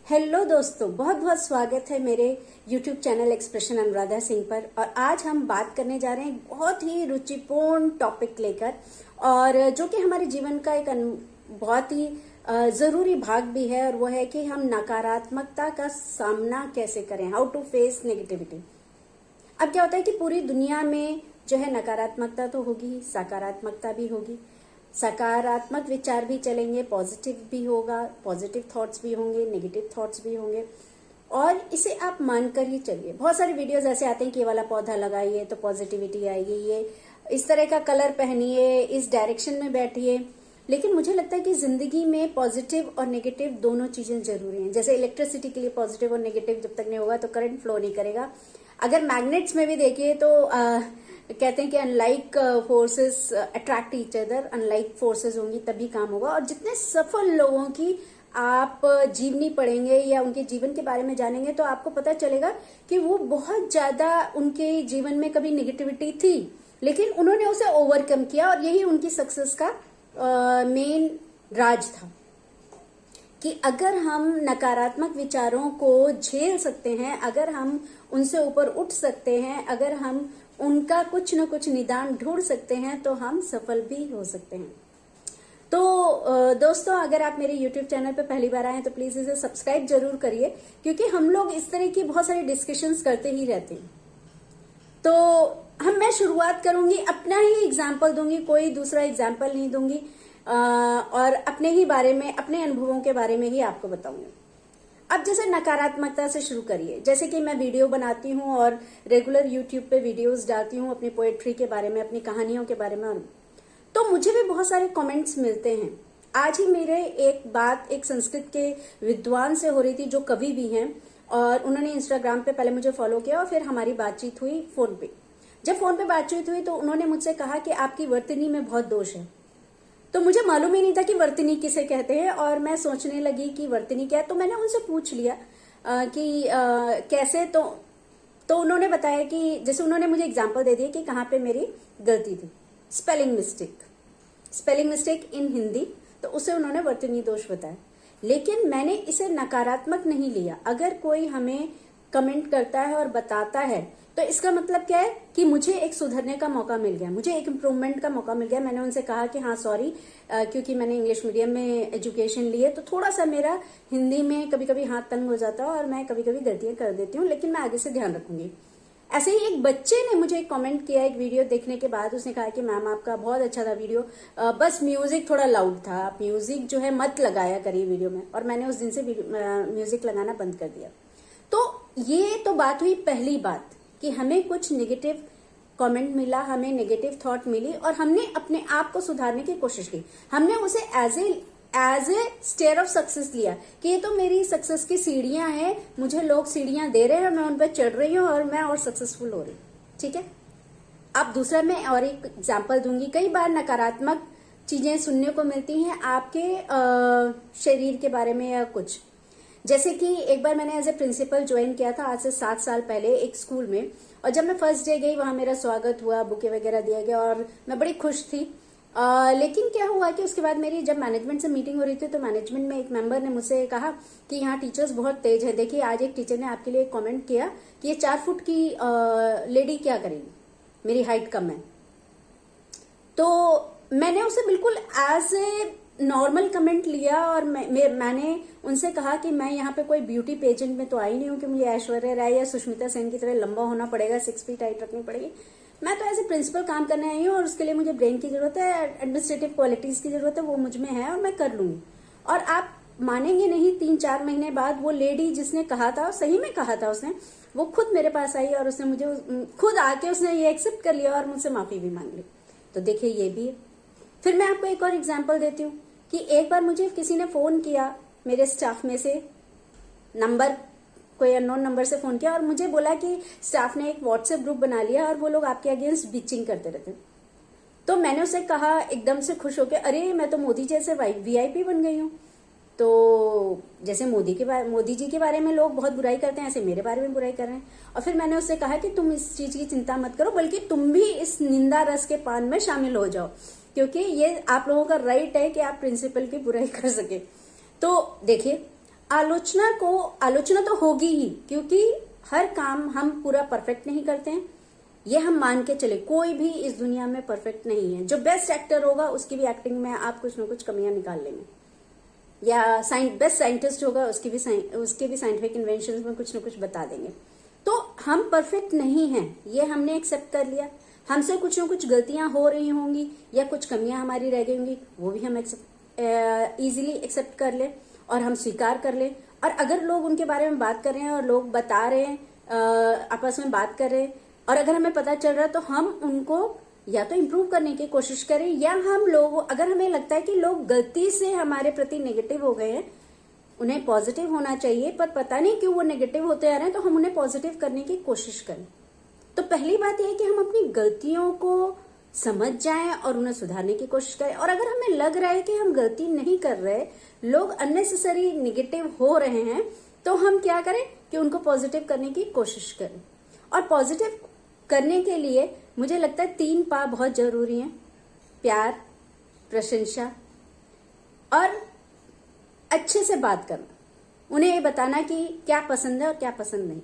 Hello दोस्तों, बहुत बहुत स्वागत है मेरे YouTube channel expression Anuradha Singh पर। और आज हम बात करने जा रहे हैं बहुत ही रुचिपूर्ण टॉपिक लेकर, और जो कि हमारे जीवन का एक बहुत ही जरूरी भाग भी है, और वो है कि हम नकारात्मकता का सामना कैसे करें, हाउ टू फेस नेगेटिविटी। अब क्या होता है कि पूरी दुनिया में जो है नकारात्मकता तो होगी, सकारात्मकता भी होगी। सकारात्मक विचार भी चलेंगे, पॉजिटिव भी होगा, पॉजिटिव थॉट्स भी होंगे, नेगेटिव थॉट्स भी होंगे। और इसे आप मानकर ही चलिए। बहुत सारे वीडियोस ऐसे आते हैं कि ये वाला पौधा लगाइए तो पॉजिटिविटी आएगी, ये इस तरह का कलर पहनिए, इस डायरेक्शन में बैठिए। लेकिन मुझे लगता है कि जिंदगी में पॉजिटिव और नेगेटिव दोनों चीजें जरूरी हैं। जैसे इलेक्ट्रिसिटी के लिए पॉजिटिव और नेगेटिव जब तक नहीं होगा तो करंट फ्लो नहीं करेगा। अगर मैग्नेट्स में भी देखिए तो कहते हैं कि unlike forces attract each other, unlike forces होंगी तभी काम होगा। और जितने सफल लोगों की आप जीवनी पढ़ेंगे या उनके जीवन के बारे में जानेंगे तो आपको पता चलेगा कि वो बहुत ज्यादा, उनके जीवन में कभी नेगेटिविटी थी लेकिन उन्होंने उसे ओवरकम किया, और यही उनकी सक्सेस का मेन राज था कि अगर हम नकारात्मक विचारों को झेल सकते हैं, अगर हम उनसे ऊपर उठ सकते हैं, अगर हम उनका कुछ न कुछ निदान ढूंढ सकते हैं तो हम सफल भी हो सकते हैं। तो दोस्तों, अगर आप मेरे YouTube चैनल पे पहली बार आए हैं तो प्लीज इसे सब्सक्राइब जरूर करिए, क्योंकि हम लोग इस तरह की बहुत सारी डिस्कशंस करते ही रहते हैं। तो मैं शुरुआत करूंगी, अपना ही एग्जाम्पल दूंगी, कोई दूसरा एग्जाम्पल नहीं दूंगी, और अपने ही बारे में, अपने अनुभवों के बारे में ही आपको बताऊंगी। अब जैसे नकारात्मकता से शुरू करिए। जैसे कि मैं वीडियो बनाती हूँ और रेगुलर यूट्यूब पे वीडियोस डालती हूँ अपनी पोएट्री के बारे में, अपनी कहानियों के बारे में, तो मुझे भी बहुत सारे कमेंट्स मिलते हैं। आज ही मेरे एक संस्कृत के विद्वान से हो रही थी जो कवि भी हैं, और उन्होंने इंस्टाग्राम पे पहले मुझे फॉलो किया और फिर हमारी बातचीत हुई फोन पे। जब फोन पे बातचीत हुई तो उन्होंने मुझसे कहा कि आपकी वर्तनी में बहुत दोष है। तो मुझे मालूम ही नहीं था कि वर्तनी किसे कहते हैं, और मैं सोचने लगी कि वर्तनी क्या है। तो मैंने उनसे पूछ लिया कि कैसे। तो उन्होंने बताया कि जैसे उन्होंने मुझे एग्जांपल दे दिया कि कहाँ पे मेरी गलती थी, स्पेलिंग मिस्टेक इन हिंदी, तो उसे उन्होंने वर्तनी दोष बताया। लेकिन मैंने इसे नकारात्मक नहीं लिया। अगर कोई हमें कमेंट करता है और बताता है तो इसका मतलब क्या है कि मुझे एक सुधरने का मौका मिल गया, मुझे एक इम्प्रूवमेंट का मौका मिल गया। मैंने उनसे कहा कि हाँ सॉरी, क्योंकि मैंने इंग्लिश मीडियम में एजुकेशन ली है तो थोड़ा सा मेरा हिंदी में कभी कभी हाथ तंग हो जाता है और मैं कभी कभी गलतियां कर देती हूँ, लेकिन मैं आगे से ध्यान रखूंगी। ऐसे ही एक बच्चे ने मुझे एक कमेंट किया एक वीडियो देखने के बाद। उसने कहा कि मैम आपका बहुत अच्छा था वीडियो, बस म्यूजिक थोड़ा लाउड था, आप म्यूजिक जो है मत लगाया करिए वीडियो में। और मैंने उस दिन से म्यूजिक लगाना बंद कर दिया। तो ये तो बात हुई पहली बात कि हमें कुछ नेगेटिव कमेंट मिला, हमें नेगेटिव थॉट मिली और हमने अपने आप को सुधारने की कोशिश की। हमने उसे as a stair of success लिया कि ये तो मेरी सक्सेस की सीढ़ियां हैं, मुझे लोग सीढ़ियां दे रहे हैं, मैं उन पर चढ़ रही हूँ और मैं और सक्सेसफुल हो रही हूँ। ठीक है। अब दूसरा मैं और एक एग्जाम्पल दूंगी। कई बार नकारात्मक चीजें सुनने को मिलती हैं आपके शरीर के बारे में या कुछ। जैसे कि एक बार मैंने एज ए प्रिंसिपल ज्वाइन किया था आज से 7 साल पहले एक स्कूल में, और जब मैं फर्स्ट डे गई वहां मेरा स्वागत हुआ, बुके वगैरह दिया गया और मैं बड़ी खुश थी। लेकिन क्या हुआ कि उसके बाद मेरी जब मैनेजमेंट से मीटिंग हो रही थी तो मैनेजमेंट में एक मेंबर ने मुझसे कहा कि यहाँ टीचर्स बहुत तेज है। देखिए आज एक टीचर ने आपके लिए कॉमेंट किया कि ये 4 फुट की लेडी क्या करेगी, मेरी हाइट कम है। तो मैंने उसे बिल्कुल एज ए नॉर्मल कमेंट लिया और मैंने उनसे कहा कि मैं यहाँ पे कोई ब्यूटी पेजेंट में तो आई नहीं हूँ कि मुझे ऐश्वर्या राय या सुष्मिता सेन की तरह लंबा होना पड़ेगा, 6 फीट हाइट रखनी पड़ेगी। मैं तो एज ए प्रिंसिपल काम करने आई हूँ और उसके लिए मुझे ब्रेन की जरूरत है, एडमिनिस्ट्रेटिव क्वालिटीज की जरूरत है, वो मुझ में है और मैं कर लूंगी। और आप मानेंगे नहीं, 3-4 महीने बाद वो लेडी जिसने कहा था, सही में कहा था उसने, वो खुद मेरे पास आई और उसने मुझे खुद आके उसने ये एक्सेप्ट कर लिया और मुझसे माफी भी मांग ली। तो देखिए ये भी है। फिर मैं आपको एक और एग्जाम्पल देती हूँ कि एक बार मुझे किसी ने फोन किया, मेरे स्टाफ में से कोई अननोन नंबर से फोन किया और मुझे बोला कि स्टाफ ने एक व्हाट्सएप ग्रुप बना लिया और वो लोग आपके अगेंस्ट बिचिंग करते रहते। तो मैंने उसे कहा एकदम से खुश होकर, अरे मैं तो मोदी जैसे VIP बन गई हूँ। तो जैसे मोदी जी के बारे में लोग बहुत बुराई करते हैं, ऐसे मेरे बारे में बुराई कर रहे हैं। और फिर मैंने उससे कहा कि तुम इस चीज की चिंता मत करो, बल्कि तुम भी इस निंदा रस के पान में शामिल हो जाओ, क्योंकि ये आप लोगों का राइट है कि आप प्रिंसिपल की बुराई कर सके। तो देखिए आलोचना तो होगी ही, क्योंकि हर काम हम पूरा परफेक्ट नहीं करते हैं। ये हम मान के चले, कोई भी इस दुनिया में परफेक्ट नहीं है। जो बेस्ट एक्टर होगा उसकी भी एक्टिंग में आप कुछ ना कुछ कमियां निकाल लेंगे, या बेस्ट साइंटिस्ट होगा उसके भी साइंटिफिक इन्वेंशंस में कुछ ना कुछ बता देंगे। तो हम परफेक्ट नहीं हैं, ये हमने एक्सेप्ट कर लिया। हमसे कुछ ना कुछ गलतियां हो रही होंगी या कुछ कमियां हमारी रह गई होंगी, वो भी हम इजीली एक्सेप्ट कर ले और हम स्वीकार कर ले। और अगर लोग उनके बारे में बात कर रहे हैं और लोग बता रहे हैं, आपस में बात कर रहे हैं, और अगर हमें पता चल रहा है, तो हम उनको या तो इम्प्रूव करने की कोशिश करें, या हम लोग, अगर हमें लगता है कि लोग गलती से हमारे प्रति नेगेटिव हो गए हैं, उन्हें पॉजिटिव होना चाहिए पर पता नहीं क्यों वो नेगेटिव होते आ रहे हैं, तो हम उन्हें पॉजिटिव करने की कोशिश करें। तो पहली बात यह है कि हम अपनी गलतियों को समझ जाएं और उन्हें सुधारने की कोशिश करें। और अगर हमें लग रहा है कि हम गलती नहीं कर रहे, लोग अननेसेसरी नेगेटिव हो रहे हैं, तो हम क्या करें कि उनको पॉजिटिव करने की कोशिश करें। और पॉजिटिव करने के लिए मुझे लगता है 3 पा बहुत जरूरी हैं: प्यार, प्रशंसा और अच्छे से बात करना। उन्हें ये बताना कि क्या पसंद है और क्या पसंद नहीं।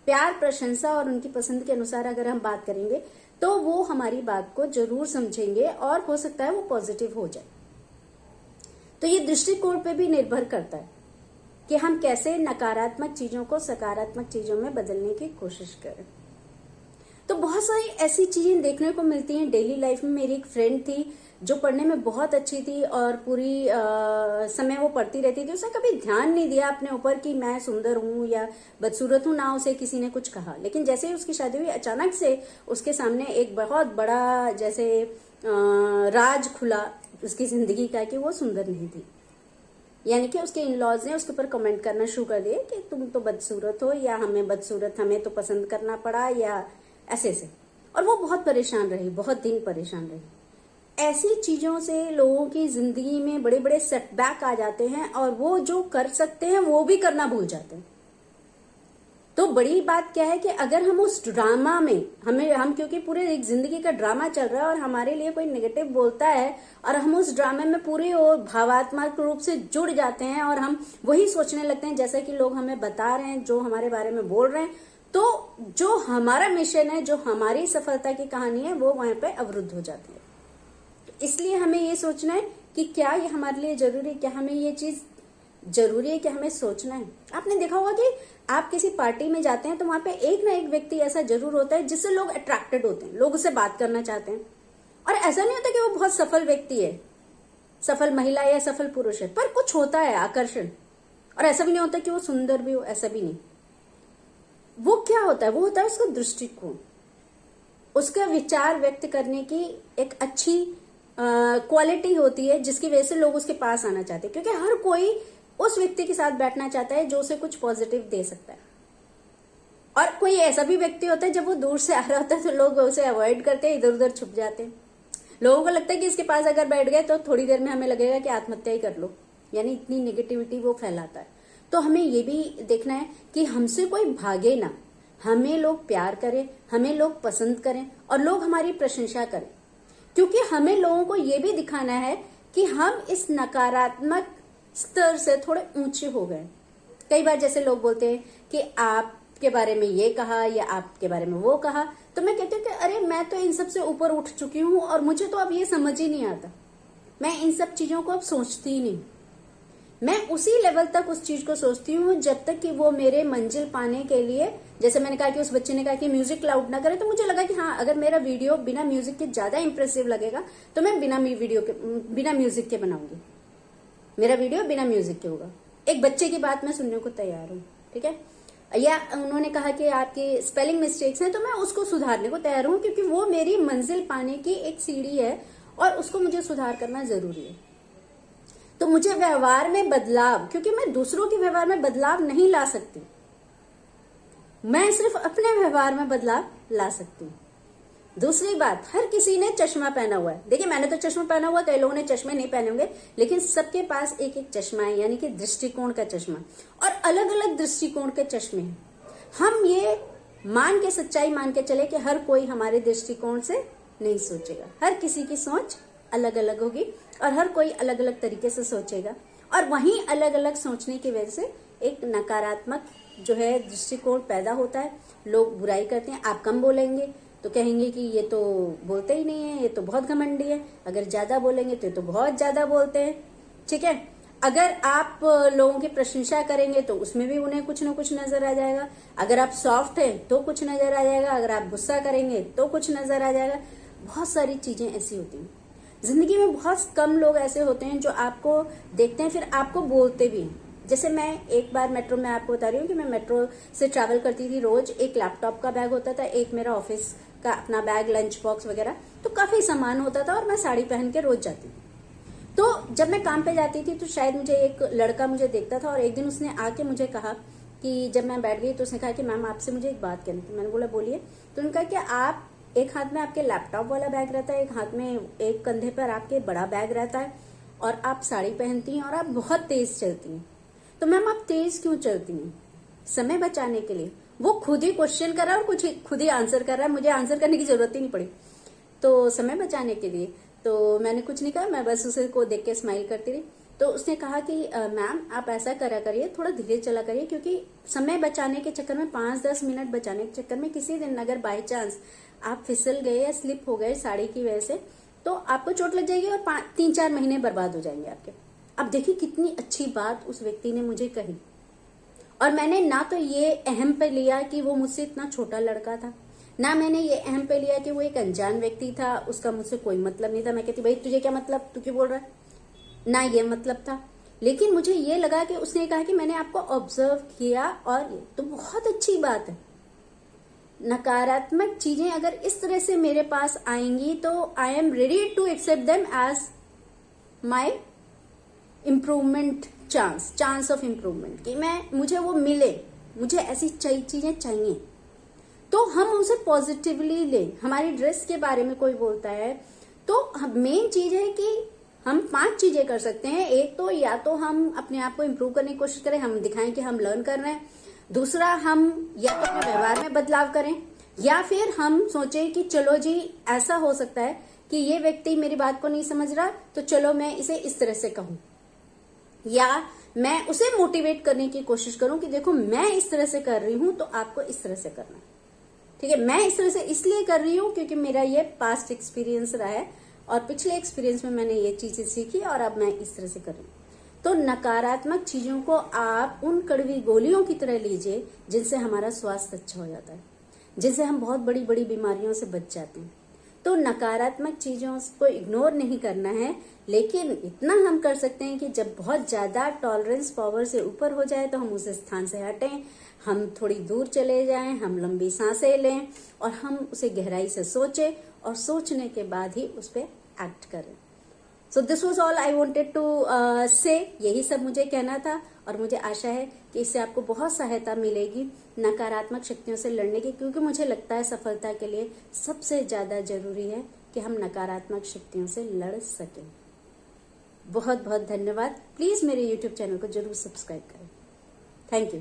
प्यार, प्रशंसा और उनकी पसंद के अनुसार अगर हम बात करेंगे तो वो हमारी बात को जरूर समझेंगे और हो सकता है वो पॉजिटिव हो जाए। तो ये दृष्टिकोण पे भी निर्भर करता है कि हम कैसे नकारात्मक चीजों को सकारात्मक चीजों में बदलने की कोशिश करें। तो बहुत सारी ऐसी चीजें देखने को मिलती हैं डेली लाइफ में। मेरी एक फ्रेंड थी जो पढ़ने में बहुत अच्छी थी और पूरी समय वो पढ़ती रहती थी। उसने कभी ध्यान नहीं दिया अपने ऊपर कि मैं सुंदर हूं या बदसूरत हूं, ना उसे किसी ने कुछ कहा। लेकिन जैसे ही उसकी शादी हुई, अचानक से उसके सामने एक बहुत बड़ा जैसे राज खुला उसकी जिंदगी का कि वो सुंदर नहीं थी। यानी कि उसके इन लॉज ने उसके ऊपर कमेंट करना शुरू कर दिए कि तुम तो बदसूरत हो, या हमें तो पसंद करना पड़ा, या ऐसे से। और वो बहुत परेशान रही, बहुत दिन परेशान रही। ऐसी चीजों से लोगों की जिंदगी में बड़े बड़े सेटबैक आ जाते हैं और वो जो कर सकते हैं वो भी करना भूल जाते हैं। तो बड़ी बात क्या है कि अगर हम उस ड्रामा में हम क्योंकि पूरे एक जिंदगी का ड्रामा चल रहा है और हमारे लिए कोई नेगेटिव बोलता है और हम उस ड्रामे में पूरे और भावात्मक रूप से जुड़ जाते हैं और हम वही सोचने लगते हैं जैसा कि लोग हमें बता रहे हैं, जो हमारे बारे में बोल रहे हैं, तो जो हमारा मिशन है, जो हमारी सफलता की कहानी है, वो वहां पे अवरुद्ध हो जाती है। इसलिए हमें ये सोचना है कि क्या ये हमारे लिए जरूरी है, क्या हमें ये चीज जरूरी है, क्या हमें सोचना है। आपने देखा होगा कि आप किसी पार्टी में जाते हैं तो वहां पे एक ना एक व्यक्ति ऐसा जरूर होता है जिससे लोग अट्रैक्टेड होते हैं, लोग उससे बात करना चाहते हैं। और ऐसा नहीं होता कि वो बहुत सफल व्यक्ति है, सफल महिला या सफल पुरुष है, पर कुछ होता है आकर्षण। और ऐसा भी नहीं होता कि वो सुंदर भी हो, ऐसा भी नहीं। वो क्या होता है, वो होता है उसका दृष्टिकोण, उसका विचार व्यक्त करने की एक अच्छी क्वालिटी होती है जिसकी वजह से लोग उसके पास आना चाहते हैं। क्योंकि हर कोई उस व्यक्ति के साथ बैठना चाहता है जो उसे कुछ पॉजिटिव दे सकता है। और कोई ऐसा भी व्यक्ति होता है जब वो दूर से आ रहा होता है तो लोग उसे अवॉइड करते हैं, इधर उधर छुप जाते हैं। लोगों को लगता है कि इसके पास अगर बैठ गए तो थोड़ी देर में हमें लगेगा कि आत्महत्या ही कर लो, यानी इतनी नेगेटिविटी वो फैलाता है। तो हमें ये भी देखना है कि हमसे कोई भागे ना, हमें लोग प्यार करें, हमें लोग पसंद करें और लोग हमारी प्रशंसा करें। क्योंकि हमें लोगों को ये भी दिखाना है कि हम इस नकारात्मक स्तर से थोड़े ऊंचे हो गए। कई बार जैसे लोग बोलते हैं कि आपके बारे में ये कहा या आपके बारे में वो कहा, तो मैं कहती हूँ कि अरे मैं तो इन सब से ऊपर उठ चुकी हूँ और मुझे तो अब ये समझ ही नहीं आता। मैं इन सब चीजों को अब सोचती ही नहीं। मैं उसी लेवल तक उस चीज को सोचती हूँ जब तक कि वो मेरे मंजिल पाने के लिए, जैसे मैंने कहा कि उस बच्चे ने कहा कि म्यूजिक लाउड ना करे, तो मुझे लगा कि हाँ, अगर मेरा वीडियो बिना म्यूजिक के ज्यादा इंप्रेसिव लगेगा तो मैं बिना म्यूजिक के बनाऊंगी। मेरा वीडियो बिना म्यूजिक के होगा। एक बच्चे की बात मैं सुनने को तैयार हूँ, ठीक है। या उन्होंने कहा कि आपकी स्पेलिंग मिस्टेक्स हैं, तो मैं उसको सुधारने को तैयार हूँ, क्योंकि वो मेरी मंजिल पाने की एक सीढ़ी है और उसको मुझे सुधार करना जरूरी है। तो मुझे व्यवहार में बदलाव, क्योंकि मैं दूसरों के व्यवहार में बदलाव नहीं ला सकती, मैं सिर्फ अपने व्यवहार में बदलाव ला सकती हूँ। दूसरी बात, हर किसी ने चश्मा पहना हुआ है। देखिए, मैंने तो चश्मा पहना हुआ, कई लोगों ने चश्मे नहीं पहने होंगे, लेकिन सबके पास एक एक चश्मा है, यानी कि दृष्टिकोण का चश्मा। और अलग अलग दृष्टिकोण के चश्मे हैं। हम ये मान के, सच्चाई मान के चले कि हर कोई हमारे दृष्टिकोण से नहीं सोचेगा। हर किसी की सोच अलग अलग होगी और हर कोई अलग अलग तरीके से सोचेगा। और वहीं अलग अलग सोचने की वजह से एक नकारात्मक जो है दृष्टिकोण पैदा होता है। लोग बुराई करते हैं, आप कम बोलेंगे तो कहेंगे कि ये तो बोलते ही नहीं है, ये तो बहुत घमंडी है। अगर ज्यादा बोलेंगे तो ये तो बहुत ज्यादा बोलते हैं, ठीक है। अगर आप लोगों की प्रशंसा करेंगे तो उसमें भी उन्हें कुछ ना कुछ नजर आ जाएगा। अगर आप सॉफ्ट हैं तो कुछ नजर आ जाएगा, अगर आप गुस्सा करेंगे तो कुछ नजर आ जाएगा। बहुत सारी चीजें ऐसी होती हैं जिंदगी में। बहुत कम लोग ऐसे होते हैं जो आपको देखते हैं फिर आपको बोलते भी हैं। जैसे मैं एक बार मेट्रो में आपको बता रही हूँ कि मैं मेट्रो से ट्रैवल करती थी रोज। एक लैपटॉप का बैग होता था, एक मेरा ऑफिस का अपना बैग, लंच बॉक्स वगैरह, तो काफी सामान होता था और मैं साड़ी पहन के रोज जाती थी। तो जब मैं काम पे जाती थी तो शायद मुझे एक लड़का मुझे देखता था और एक दिन उसने आके मुझे कहा कि जब मैं बैठ गई तो उसने कहा कि मैम आपसे मुझे एक बात करनी थी। मैंने बोला बोलिए। तो उन्होंने कहा कि आप एक हाथ में आपके लैपटॉप वाला बैग रहता है, एक हाथ में, एक कंधे पर आपके बड़ा बैग रहता है और आप साड़ी पहनती हैं और आप बहुत तेज चलती हैं। तो मैम आप तेज क्यों चलती हैं? समय बचाने के लिए। वो खुद ही क्वेश्चन कर रहा है और कुछ खुद ही आंसर कर रहा है, मुझे आंसर करने की जरूरत ही नहीं पड़ी। तो समय बचाने के लिए। तो मैंने कुछ नहीं कहा, मैं बस उसे को देख के स्माइल करती रही। तो उसने कहा कि मैम आप ऐसा करा करिए, थोड़ा धीरे चला करिए, क्योंकि समय बचाने के चक्कर में 5-10 मिनट बचाने के चक्कर में किसी दिन अगर बाई चांस आप फिसल गए या स्लिप हो गए साड़ी की वजह से तो आपको चोट लग जाएगी और 3-4 महीने बर्बाद हो जाएंगे आपके। अब देखिए कितनी अच्छी बात उस व्यक्ति ने मुझे कही। और मैंने ना तो ये अहम पे लिया कि वो मुझसे इतना छोटा लड़का था, ना मैंने ये अहम पे लिया कि वो एक अनजान व्यक्ति था, उसका मुझसे कोई मतलब नहीं था। मैं कहती भाई तुझे क्या मतलब, तू क्यों बोल रहा है, ना ये मतलब था। लेकिन मुझे ये लगा कि उसने कहा कि मैंने आपको ऑब्जर्व किया और ये तो बहुत अच्छी बात है। नकारात्मक चीजें अगर इस तरह से मेरे पास आएंगी तो I am ready to accept them as my improvement chance of improvement, कि मुझे वो मिले, मुझे ऐसी चीजें चाहिए। तो हम उसे पॉजिटिवली लें। हमारी ड्रेस के बारे में कोई बोलता है तो मेन चीज है कि हम 5 चीजें कर सकते हैं। एक तो या तो हम अपने आप को इम्प्रूव करने की कोशिश करें, हम दिखाएं कि हम लर्न कर रहे हैं। दूसरा, हम या तो अपने व्यवहार में बदलाव करें, या फिर हम सोचें कि चलो जी ऐसा हो सकता है कि ये व्यक्ति मेरी बात को नहीं समझ रहा, तो चलो मैं इसे इस तरह से कहूं, या मैं उसे मोटिवेट करने की कोशिश करूं कि देखो मैं इस तरह से कर रही हूं तो आपको इस तरह से करना है, ठीक है। मैं इस तरह से इसलिए कर रही हूं क्योंकि मेरा ये पास्ट एक्सपीरियंस रहा है और पिछले एक्सपीरियंस में मैंने ये चीजें सीखी और अब मैं इस तरह से कर रही हूं। तो नकारात्मक चीजों को आप उन कड़वी गोलियों की तरह लीजिए जिनसे हमारा स्वास्थ्य अच्छा हो जाता है, जिनसे हम बहुत बड़ी बड़ी बीमारियों से बच जाते हैं। तो नकारात्मक चीजों को इग्नोर नहीं करना है, लेकिन इतना हम कर सकते हैं कि जब बहुत ज्यादा टॉलरेंस पावर से ऊपर हो जाए तो हम उस स्थान से हटें, हम थोड़ी दूर चले जाएं, हम लंबी सांसें लें और हम उसे गहराई से सोचें और सोचने के बाद ही उस पर एक्ट करें। So this was all I wanted to say. यही सब मुझे कहना था और मुझे आशा है कि इससे आपको बहुत सहायता मिलेगी नकारात्मक शक्तियों से लड़ने की, क्योंकि मुझे लगता है सफलता के लिए सबसे ज्यादा जरूरी है कि हम नकारात्मक शक्तियों से लड़ सकें। बहुत बहुत धन्यवाद। प्लीज मेरे YouTube चैनल को जरूर सब्सक्राइब करें। Thank you.